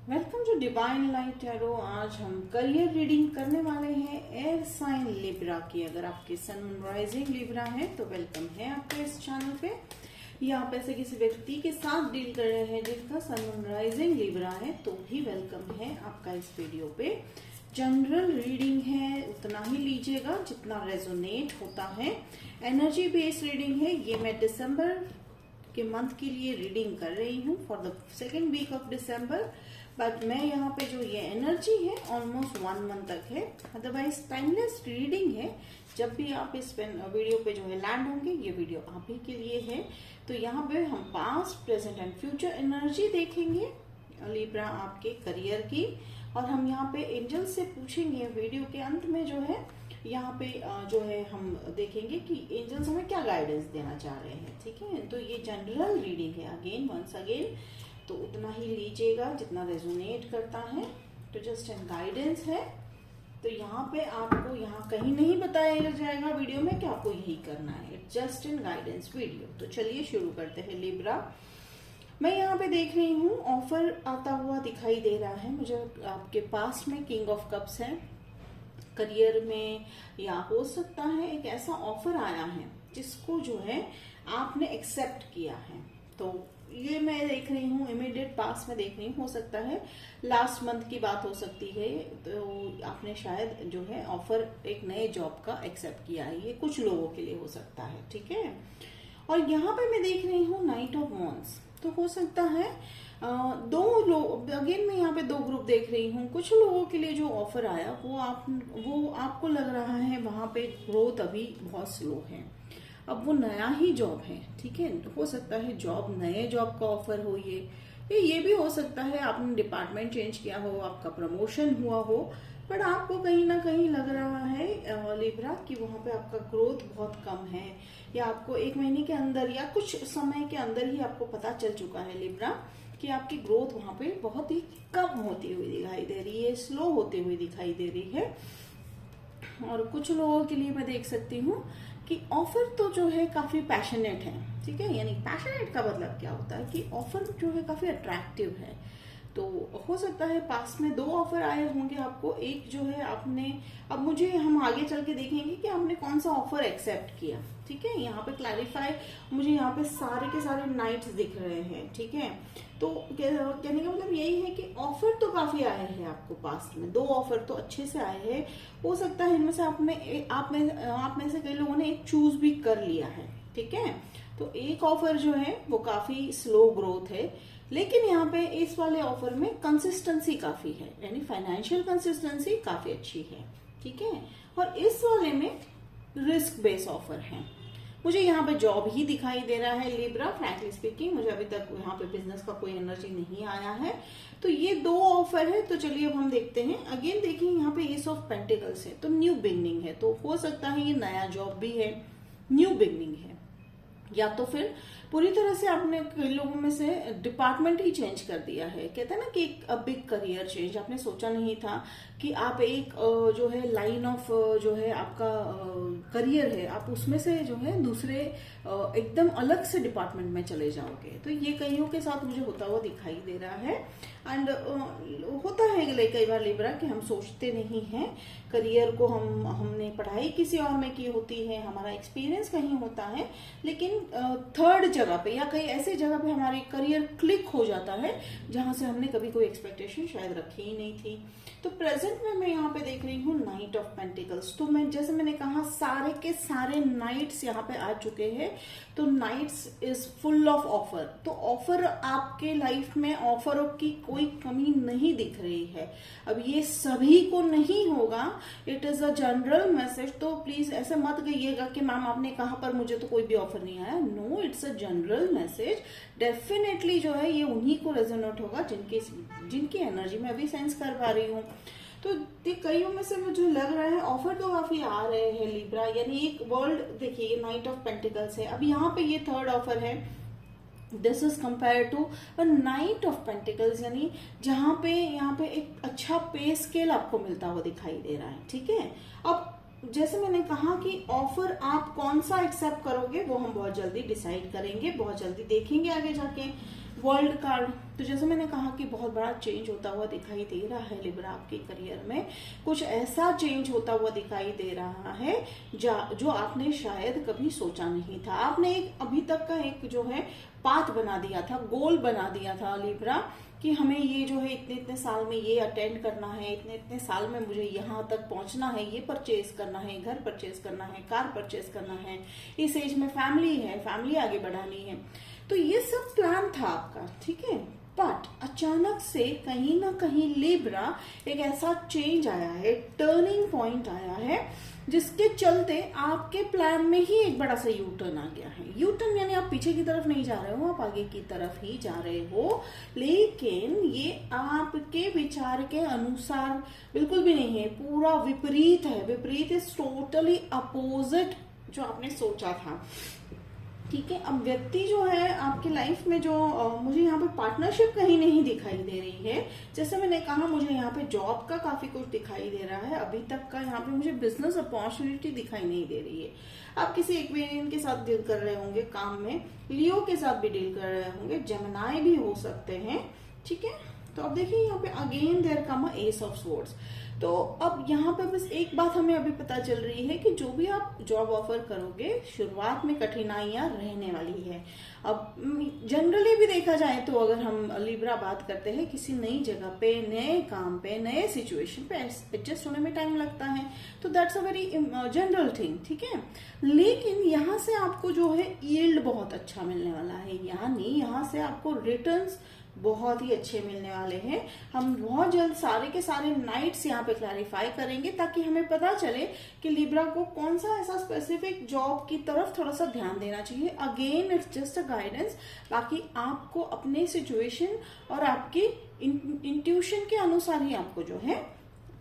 Welcome to divine light tarot. आज हम career reading करने वाले हैं एयर साइन लिब्रा की। अगर आपके सन मून राइजिंग लिब्रा है तो वेलकम है आपके इस चैनल पे। या आप ऐसे किसी व्यक्ति के साथ डील कर रहे हैं जिनका सन मून राइजिंग लिब्रा है तो भी वेलकम है आपका इस वीडियो पे। जनरल रीडिंग है, उतना ही लीजिएगा जितना रेजोनेट होता है। एनर्जी बेस्ड रीडिंग है। ये मैं दिसंबर के मंथ के लिए रीडिंग कर रही हूँ for the second week of December. But मैं यहाँ पे जो ये एनर्जी है ऑलमोस्ट 1 मंथ तक है। अदरवाइज टाइमलेस रीडिंग है। जब भी आप इस वीडियो पे जो है लैंड होंगे, ये वीडियो आप ही के लिए है। तो यहाँ पे हम past, present and future energy देखेंगे लिब्रा आपके करियर की। और हम यहाँ पे एंजल से पूछेंगे वीडियो के अंत में जो है, यहाँ पे जो है हम देखेंगे कि एंजल्स हमें क्या गाइडेंस देना चाह रहे हैं। ठीक है, तो ये जनरल रीडिंग है। अगेन वंस अगेन तो उतना ही लीजिएगा जितना रेजोनेट करता है। तो जस्ट एन गाइडेंस है। तो यहाँ पे आपको यहाँ कहीं नहीं बताया जाएगा वीडियो में कि आपको यही करना है। It's just an guidance video. तो चलिए शुरू करते हैं लिब्रा। मैं यहाँ पे देख रही हूँ ऑफर आता हुआ दिखाई दे रहा है मुझे। आपके पास में किंग ऑफ कप्स है करियर में, या हो सकता है एक ऐसा ऑफर आया है जिसको जो है आपने एक्सेप्ट किया है। तो ये मैं देख रही हूँ इमीडिएट पास में देख रही हूँ। हो सकता है लास्ट मंथ की बात हो सकती है। तो आपने शायद जो है ऑफर एक नए जॉब का एक्सेप्ट किया है। ये कुछ लोगों के लिए हो सकता है। ठीक है, और यहाँ पे मैं देख रही हूँ नाइट ऑफ वॉन्ड्स। तो हो सकता है दो लोग, अगेन मैं यहाँ पे 2 ग्रुप देख रही हूँ। कुछ लोगों के लिए जो ऑफर आया वो आपको लग रहा है वहां पे ग्रोथ अभी बहुत स्लो है। अब वो नया ही जॉब है। ठीक है, हो सकता है जॉब, नए जॉब का ऑफर हो। ये भी हो सकता है आपने डिपार्टमेंट चेंज किया हो, आपका प्रमोशन हुआ हो। बट आपको कहीं ना कहीं लग रहा है लिब्रा कि वहां पे आपका ग्रोथ बहुत कम है, या आपको 1 महीने के अंदर या कुछ समय के अंदर ही आपको पता चल चुका है लिब्रा कि आपकी ग्रोथ वहां पे बहुत ही कम होती हुई दिखाई दे रही है, स्लो होती हुई दिखाई दे रही है। और कुछ लोगों के लिए मैं देख सकती हूँ कि ऑफर तो जो है काफी पैशनेट है। ठीक है, यानी पैशनेट का मतलब क्या होता है कि ऑफर जो है काफी अट्रैक्टिव है। तो हो सकता है पास में 2 ऑफर आए होंगे आपको। एक जो है आपने, अब मुझे हम आगे चल के देखेंगे कि आपने कौन सा ऑफर एक्सेप्ट किया। ठीक है, यहाँ पे क्लैरिफाई, मुझे यहाँ पे सारे के सारे नाइट्स दिख रहे हैं। ठीक है, तो कहने का मतलब यही है कि ऑफर तो काफी आए हैं आपको पास्ट में। 2 ऑफर तो अच्छे से आए हैं। हो सकता है इनमें से आप में से कई लोगों ने एक चूज भी कर लिया है। ठीक है, तो एक ऑफर जो है वो काफी स्लो ग्रोथ है, लेकिन यहाँ पे इस वाले ऑफर में कंसिस्टेंसी काफी है, यानी फाइनेंशियल कंसिस्टेंसी काफी अच्छी है। ठीक है, और इस वाले में रिस्क बेस्ड ऑफर है। मुझे यहाँ पे जॉब ही दिखाई दे रहा है लिब्रा। फ्रैंकली स्पीकिंग मुझे अभी तक यहाँ पे बिजनेस का कोई एनर्जी नहीं आया है। तो ये 2 ऑफर है। तो चलिए अब हम देखते हैं। अगेन देखिए यहाँ पे एस ऑफ पेंटिकल्स है, तो न्यू बिगनिंग है। तो हो सकता है ये नया जॉब भी है, न्यू बिगनिंग है, या तो फिर पूरी तरह से आपने लोगों में से डिपार्टमेंट ही चेंज कर दिया है। कहते हैं ना कि एक बिग करियर चेंज। आपने सोचा नहीं था कि आप एक जो है लाइन ऑफ जो है आपका करियर है, आप उसमें से जो है दूसरे एकदम अलग से डिपार्टमेंट में चले जाओगे। तो ये कईयों के साथ मुझे होता हुआ दिखाई दे रहा है। एंड होता है कई बार लिब्रा कि हम सोचते नहीं हैं करियर को। हमने पढ़ाई किसी और में की होती है, हमारा एक्सपीरियंस कहीं होता है, लेकिन थर्ड जगह पे या कहीं ऐसे जगह पे हमारी करियर क्लिक हो जाता है जहां से हमने कभी कोई एक्सपेक्टेशन शायद रखी ही नहीं थी। तो प्रेजेंट में मैं यहाँ पे देख रही हूँ नाइट ऑफ पेंटिकल्स। तो मैं जैसे मैंने कहा सारे के सारे नाइट्स यहाँ पे आ चुके हैं। तो knights is full of offer. तो ऑफर, आपके लाइफ में ऑफरों की कोई कमी नहीं दिख रही है। अब ये सभी को नहीं होगा, it is a general message. तो प्लीज ऐसे मत कहिएगा कि मैम आपने कहा पर मुझे तो कोई भी ऑफर नहीं आया। No, it's a general message. Definitely जो है ये उन्हीं को रेजोनेट होगा जिनकी एनर्जी में अभी सेंस कर पा रही हूँ। तो कईयों में से मुझे लग रहा है ऑफर तो काफी आ रहे हैं लिब्रा। यानी एक वर्ल्ड देखिए, नाइट ऑफ पेंटिकल्स है। अब यहाँ पे ये 3rd ऑफर है। This is compare to knight of pentacles, यानी जहां पे यहाँ पे एक अच्छा पे स्केल आपको मिलता हुआ दिखाई दे रहा है। ठीक है, अब जैसे मैंने कहा कि ऑफर आप कौन सा एक्सेप्ट करोगे वो हम बहुत जल्दी डिसाइड करेंगे, बहुत जल्दी देखेंगे आगे जाके। World card. तो जैसे मैंने कहा कि बहुत बड़ा चेंज होता हुआ दिखाई दे रहा है लिब्रा आपके करियर में। कुछ ऐसा चेंज होता हुआ दिखाई दे रहा है जो आपने शायद कभी सोचा नहीं था। आपने एक अभी तक का एक जो है पाथ बना दिया था, गोल बना दिया था लिब्रा, कि हमें ये जो है इतने इतने साल में ये अटेंड करना है, इतने इतने साल में मुझे यहाँ तक पहुंचना है, ये परचेज करना है, घर परचेज करना है, कार परचेज करना है, इस एज में फैमिली है, फैमिली आगे बढ़ानी है। तो ये सब प्लान था आपका, ठीक है। बट अचानक से कहीं ना कहीं लिब्रा एक ऐसा चेंज आया है, टर्निंग पॉइंट आया है, जिसके चलते आपके प्लान में ही एक बड़ा सा यू टर्न आ गया है। यू टर्न यानी आप पीछे की तरफ नहीं जा रहे हो, आप आगे की तरफ ही जा रहे हो, लेकिन ये आपके विचार के अनुसार बिल्कुल भी नहीं है, पूरा विपरीत है। विपरीत इज टोटली अपोजिट जो आपने सोचा था, ठीक है। अब व्यक्ति जो है आपकी लाइफ में जो मुझे यहाँ पे पार्टनरशिप कहीं नहीं दिखाई दे रही है। जैसे मैंने कहा मुझे यहाँ पे जॉब का काफी कुछ दिखाई दे रहा है, अभी तक का यहाँ पे मुझे बिजनेस अपॉर्चुनिटी दिखाई नहीं दे रही है। आप किसी एक्वेरियन के साथ डील कर रहे होंगे काम में, लियो के साथ भी डील कर रहे होंगे, जेमिनाई भी हो सकते हैं, ठीक है। तो अब देखिए यहाँ पे again there come ace of swords. तो अब यहाँ पे बस एक बात हमें अभी पता चल रही है कि जो भी आप जॉब ऑफर करोगे शुरुआत में कठिनाइयां रहने वाली है। अब जनरली भी देखा जाए तो अगर हम लिब्रा बात करते हैं, किसी नई जगह पे, नए काम पे, नए सिचुएशन पे एडजस्ट होने में टाइम लगता है, तो that's a very general thing, ठीक है। लेकिन यहाँ से आपको जो है यील्ड बहुत अच्छा मिलने वाला है, यानी यहाँ से आपको रिटर्न्स बहुत ही अच्छे मिलने वाले हैं। हम बहुत जल्द सारे के सारे नाइट्स यहाँ पे क्लैरिफाई करेंगे ताकि हमें पता चले कि लिब्रा को कौन सा ऐसा स्पेसिफिक जॉब की तरफ थोड़ा सा ध्यान देना चाहिए। Again it's just a guidance, बाकी आपको अपने सिचुएशन और आपकी इंट्यूशन के अनुसार ही आपको जो है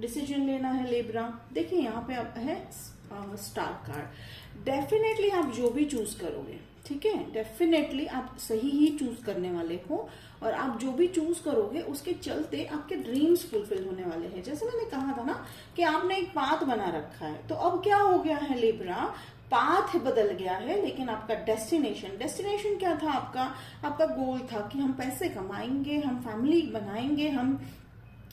डिसीजन लेना है लिब्रा। देखिए यहाँ पे अब है स्टार कार्ड। डेफिनेटली आप जो भी चूज करोगे, ठीक है, डेफिनेटली आप सही ही चूज करने वाले हो, और आप जो भी चूज करोगे उसके चलते आपके ड्रीम्स फुलफिल होने वाले हैं। जैसे मैंने कहा था ना कि आपने एक पाथ बना रखा है, तो अब क्या हो गया है लिब्रा, पाथ बदल गया है, लेकिन आपका डेस्टिनेशन क्या था, आपका गोल था कि हम पैसे कमाएंगे, हम फैमिली बनाएंगे, हम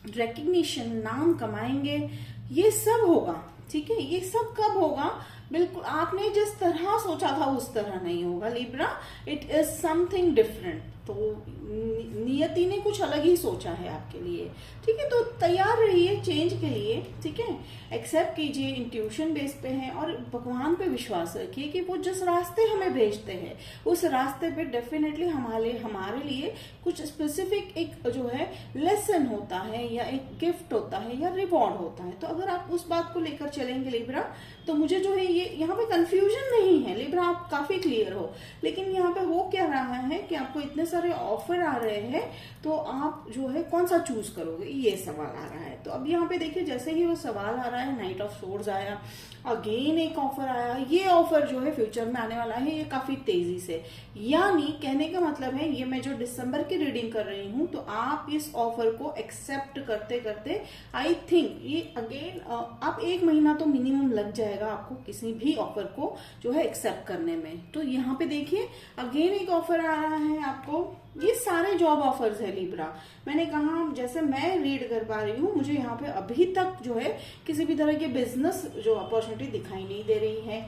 रिकग्निशन, नाम कमाएंगे, ये सब होगा, ठीक है। ये सब कब होगा, बिल्कुल आपने जिस तरह सोचा था उस तरह नहीं होगा Libra, it is something different. तो नियति ने कुछ अलग ही सोचा है आपके लिए, ठीक है। तो तैयार रहिए चेंज के लिए, ठीक है। एक्सेप्ट कीजिए, इंट्यूशन बेस पे है, और भगवान पे विश्वास रखिए कि वो जिस रास्ते हमें भेजते हैं उस रास्ते पे डेफिनेटली हमारे लिए कुछ स्पेसिफिक एक जो है लेसन होता है, या एक गिफ्ट होता है, या रिवॉर्ड होता है। तो अगर आप उस बात को लेकर चलेंगे लिब्रा, तो मुझे जो है ये यहाँ पे कंफ्यूजन नहीं है लिब्रा, आप काफी क्लियर हो। लेकिन यहाँ पे हो क्या रहा है कि आपको इतने सारे ऑफर आ रहे हैं, तो आप जो है कौन सा चूज करोगे, ये सवाल आ रहा है। तो अब यहाँ पे देखिए जैसे ही वो सवाल आ रहा है, नाइट ऑफ सोर्ड्स आया, अगेन एक ऑफर आया, ये ऑफर जो है फ्यूचर में आने वाला है, ये काफी तेजी से, यानी कहने का मतलब है ये मैं जो दिसंबर की रीडिंग कर रही हूँ, तो आप इस ऑफर को एक्सेप्ट करते करते आई थिंक ये अगेन आप 1 महीना तो मिनिमम लग जाएगा आपको किसी भी ऑफर को जो है एक्सेप्ट करने में। तो यहाँ पे देखिए अगेन एक ऑफर आ रहा है आपको, ये सारे जॉब ऑफर्स है लिब्रा। मैंने कहा जैसे मैं रीड कर पा रही हूँ, मुझे यहाँ पे अभी तक जो है किसी भी तरह के बिजनेस जो अपॉर्चुनिटी दिखाई नहीं दे रही है।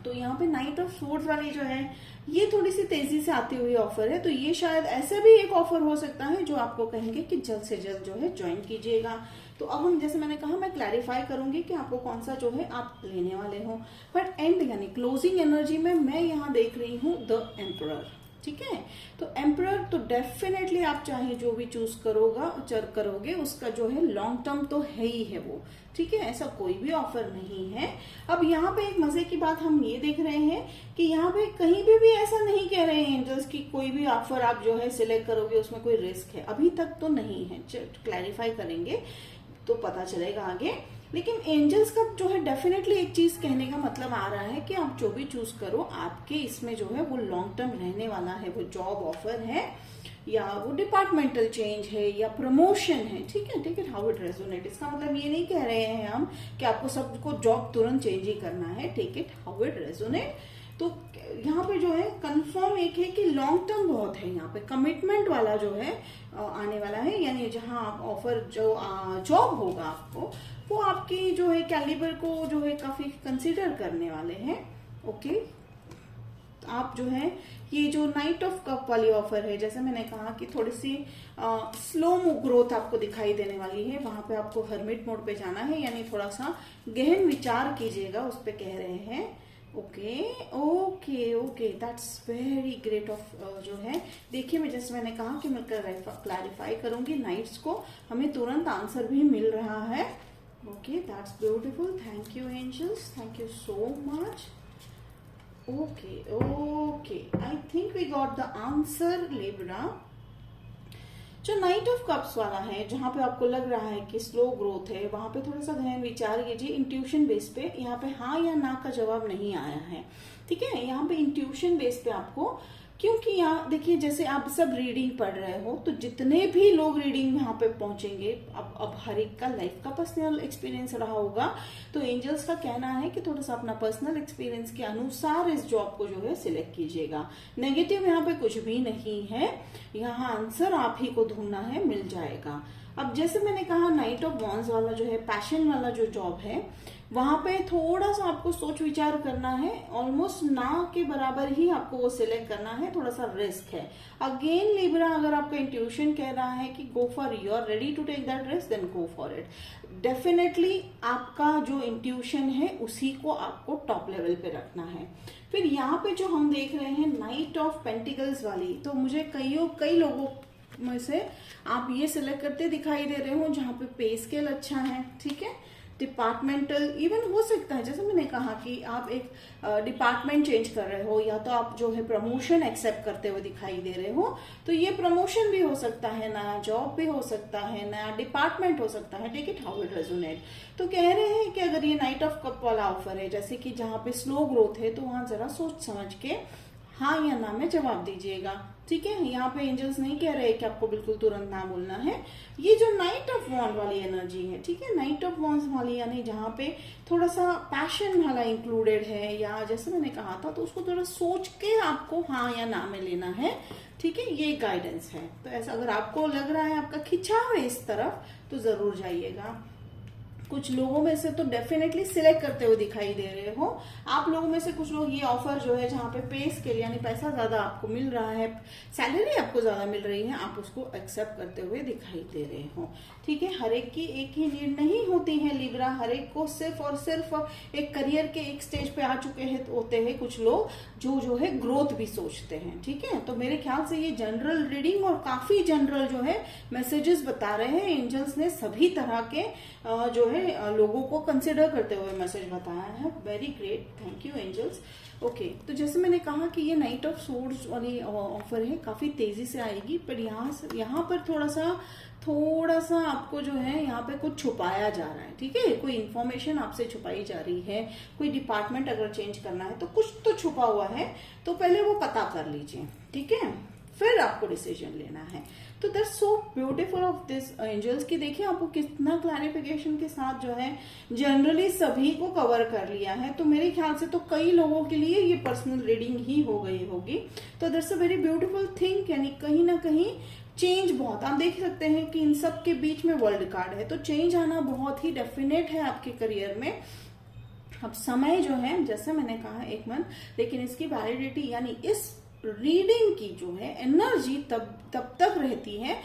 तो यहाँ पे नाइट ऑफ सोर्ड्स वाली जो है ये थोड़ी सी तेजी से आती हुई ऑफर है, तो ये शायद ऐसे भी एक ऑफर हो सकता है जो आपको कहेंगे कि जल्द से जल्द जो है ज्वाइन कीजिएगा। तो अब हम जैसे मैंने कहा मैं क्लैरिफाई करूंगी कि आपको कौन सा जो है आप लेने वाले हो। बट एंड यानी क्लोजिंग एनर्जी में मैं यहाँ देख रही हूँ द एम्परर, ठीक है। तो एम्परर तो डेफिनेटली आप चाहे जो भी चूज करोगे उसका जो है लॉन्ग टर्म तो है ही है वो, ठीक है, ऐसा कोई भी ऑफर नहीं है। अब यहाँ पे एक मजे की बात हम ये देख रहे हैं कि यहाँ पे कहीं भी ऐसा नहीं कह रहे हैं एंजल्स की कोई भी ऑफर आप जो है सिलेक्ट करोगे उसमें कोई रिस्क है, अभी तक तो नहीं है। क्लैरिफाई करेंगे तो पता चलेगा आगे। लेकिन एंजल्स का जो है डेफिनेटली एक चीज कहने का मतलब आ रहा है कि आप जो भी चूज करो आपके इसमें जो है वो लॉन्ग टर्म रहने वाला है, वो जॉब ऑफर है या वो डिपार्टमेंटल चेंज है या प्रमोशन है, ठीक है। Take it how it resonate. इसका मतलब ये नहीं कह रहे हैं हम कि आपको सबको जॉब तुरंत चेंज ही करना है, take it how it resonate. तो यहाँ पे जो है कंफर्म एक है कि लॉन्ग टर्म बहुत है, यहाँ पे कमिटमेंट वाला जो है आने वाला है, यानी जहाँ आप ऑफर जो जॉब होगा आपको, वो आपकी जो है कैलिबर को जो है काफी कंसिडर करने वाले हैं। ओके, आप जो है ये जो नाइट ऑफ कप वाली ऑफर है, जैसे मैंने कहा कि थोड़ी सी स्लो ग्रोथ आपको दिखाई देने वाली है, वहां पे आपको हर्मिट मोड पे जाना है, यानी थोड़ा सा गहन विचार कीजिएगा उस पे कह रहे हैं। Okay okay okay, that's very great of जो है। देखिए मैं जैसे मैंने कहा कि मैं क्लैरिफाई करूंगी नाइट्स को, हमें तुरंत आंसर भी मिल रहा है। Okay, that's beautiful, thank you angels, thank you so much. Okay okay, I think we got the answer Libra. जो नाइट ऑफ कप्स वाला है, जहां पे आपको लग रहा है कि स्लो ग्रोथ है, वहां पे थोड़ा सा गहन विचार कीजिए इंट्यूशन बेस पे। यहाँ पे हाँ या ना का जवाब नहीं आया है, ठीक है, यहाँ पे इंट्यूशन बेस पे आपको, क्योंकि यहाँ देखिए जैसे आप सब रीडिंग पढ़ रहे हो, तो जितने भी लोग रीडिंग यहाँ पे पहुंचेंगे, अब हर एक का लाइफ का पर्सनल एक्सपीरियंस रहा होगा, तो एंजल्स का कहना है कि थोड़ा सा अपना पर्सनल एक्सपीरियंस के अनुसार इस जॉब को जो है सिलेक्ट कीजिएगा। नेगेटिव यहाँ पे कुछ भी नहीं है, यहाँ आंसर आप ही को ढूंढना है, मिल जाएगा। अब जैसे मैंने कहा नाइट ऑफ वॉन्ड्स वाला जो है पैशन वाला जो जॉब है, वहां पे थोड़ा सा आपको सोच विचार करना है, ऑलमोस्ट ना के बराबर ही आपको वो सिलेक्ट करना है, थोड़ा सा रिस्क है। अगेन लिब्रा, अगर आपका इंट्यूशन कह रहा है कि go for, you are ready to take that risk, then go for it. Definitely आपका जो इंट्यूशन है उसी को आपको टॉप लेवल पे रखना है। फिर यहाँ पे जो हम देख रहे हैं नाइट ऑफ पेंटिकल्स वाली, तो मुझे कई लोगों में से आप ये सिलेक्ट करते दिखाई दे रहे हो जहाँ पे पे स्केल अच्छा है, ठीक है, डिपार्टमेंटल इवन हो सकता है, जैसे मैंने कहा कि आप एक डिपार्टमेंट चेंज कर रहे हो, या तो आप जो है प्रमोशन एक्सेप्ट करते हुए दिखाई दे रहे हो, तो ये प्रमोशन भी हो सकता है, नया जॉब भी हो सकता है, नया डिपार्टमेंट हो सकता है, take it how it resonate. तो कह रहे हैं कि अगर ये नाइट ऑफ कप वाला ऑफर है, जैसे कि जहाँ पे स्लो ग्रोथ है, तो वहां जरा सोच समझ के हाँ या ना में जवाब दीजिएगा, ठीक है। यहाँ पे एंजल्स नहीं कह रहे कि आपको बिल्कुल तुरंत ना बोलना है। ये जो नाइट ऑफ वॉन्ड वाली एनर्जी है, ठीक है, नाइट ऑफ वॉन्ड्स वाली, यानी जहाँ पे थोड़ा सा पैशन वाला इंक्लूडेड है, या जैसे मैंने कहा था, तो उसको थोड़ा सोच के आपको हाँ या ना में लेना है, ठीक है, ये गाइडेंस है। तो ऐसा अगर आपको लग रहा है आपका खिंचाव है इस तरफ, तो जरूर जाइएगा। कुछ लोगों में से तो डेफिनेटली सिलेक्ट करते हुए दिखाई दे रहे हो, आप लोगों में से कुछ लोग ये ऑफर जो है जहाँ पे पे स्केल यानी पैसा ज्यादा आपको मिल रहा है, सैलरी आपको ज्यादा मिल रही है, आप उसको एक्सेप्ट करते हुए दिखाई दे रहे हो, ठीक है। हर एक की एक ही नीड नहीं होती है लिब्रा, हर एक को सिर्फ और सिर्फ एक करियर के एक स्टेज पे आ चुके हैं होते हैं कुछ लोग जो है ग्रोथ भी सोचते हैं, ठीक है। तो मेरे ख्याल से ये जनरल रीडिंग और काफी जनरल जो है मैसेजेस बता रहे हैं, एंजल्स ने सभी तरह के जो है लोगों को कंसिडर करते हुए मैसेज बताया है। Very great, thank you angels. Okay, तो जैसे मैंने कहा कि ये नाइट ऑफ सोर्ड्स वाली ऑफर है, काफी तेजी से आएगी, पर यहाँ पर थोड़ा सा आपको जो है यहाँ पे कुछ छुपाया जा रहा है, ठीक है, कोई इन्फॉर्मेशन आपसे छुपाई जा रही है, कोई डिपार्टमेंट अगर चेंज करना है तो कुछ तो छुपा हुआ है, तो पहले वो पता कर लीजिए, ठीक है, फिर आपको डिसीजन लेना है। तो that's so beautiful of this angels की देखिए आपको कितना क्लैरिफिकेशन के साथ जो है जनरली सभी को कवर कर लिया है। तो मेरे ख्याल से तो कई लोगों के लिए ये पर्सनल रीडिंग ही हो गई होगी। तो that's a very beautiful thing, यानी कहीं ना कहीं चेंज बहुत, आप देख सकते हैं कि इन सब के बीच में वर्ल्ड कार्ड है, तो चेंज आना बहुत ही डेफिनेट है आपके करियर में। अब समय जो है जैसे मैंने कहा 1 मंथ, लेकिन इसकी वैलिडिटी यानी इस रीडिंग की जो है एनर्जी तब तक रहती है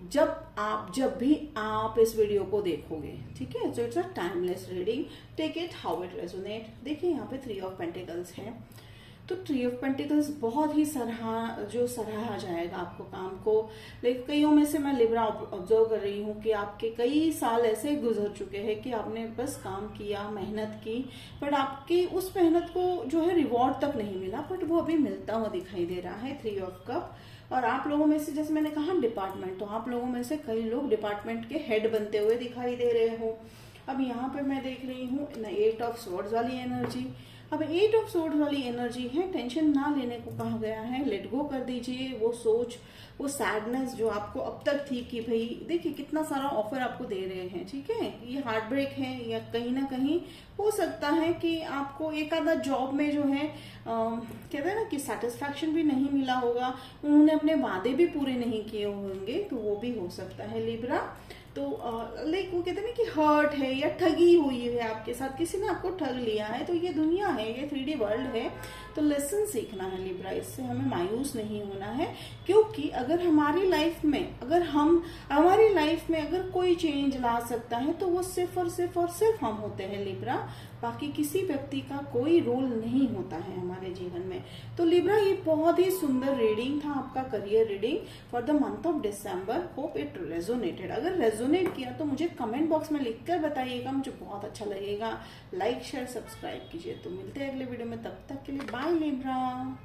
जब भी आप इस वीडियो को देखोगे, ठीक है। So it's a timeless reading, take it how it resonate. देखिए यहाँ पे 3 ऑफ पेंटिकल्स है, तो 3 ऑफ पेंटिकल्स बहुत ही सराहा जाएगा आपको काम को। लेकिन कईयों में से मैं लिब्रा ऑब्जर्व कर रही हूँ कि आपके कई साल ऐसे गुजर चुके हैं कि आपने बस काम किया, मेहनत की, बट आपकी उस मेहनत को जो है रिवॉर्ड तक नहीं मिला, बट वो अभी मिलता हुआ दिखाई दे रहा है 3 ऑफ कप। और आप लोगों में से जैसे मैंने कहा डिपार्टमेंट, तो आप लोगों में से कई लोग डिपार्टमेंट के हेड बनते हुए दिखाई दे रहे हो। अब यहाँ पे मैं देख रही हूँ 8 ऑफ स्वॉर्ड्स वाली एनर्जी। अब 8 ऑफ सोर्ड वाली एनर्जी है, टेंशन ना लेने को कहा गया है, लेट गो कर दीजिए वो सोच, वो सैडनेस जो आपको अब तक थी कि भाई देखिए कितना सारा ऑफर आपको दे रहे हैं, ठीक है, ये हार्ट ब्रेक है या कहीं ना कहीं हो सकता है कि आपको एक आधा जॉब में जो है कहते हैं ना कि सेटिस्फैक्शन भी नहीं मिला होगा, उन्होंने अपने वादे भी पूरे नहीं किए होंगे, तो वो भी हो सकता है लिब्रा। तो लाइक वो कहते हैं ना कि हर्ट है या ठगी हुई है आपके साथ, किसी ने आपको ठग लिया है, तो ये दुनिया है, ये 3D वर्ल्ड है, तो लेसन सीखना है लिब्रा, इससे हमें मायूस नहीं होना है, क्योंकि अगर हमारी लाइफ में अगर कोई चेंज ला सकता है तो वो सिर्फ और सिर्फ हम होते हैं लिब्रा, बाकी किसी व्यक्ति का कोई रोल नहीं होता है हमारे जीवन में। तो लिब्रा ये बहुत ही सुंदर रीडिंग था आपका career reading for the month of December. Hope it resonated. अगर रेजोनेट किया तो मुझे कमेंट बॉक्स में लिखकर बताइएगा, मुझे बहुत अच्छा लगेगा। लाइक शेयर सब्सक्राइब कीजिए। तो मिलते हैं अगले वीडियो में, तब तक के लिए बाय लिब्रा।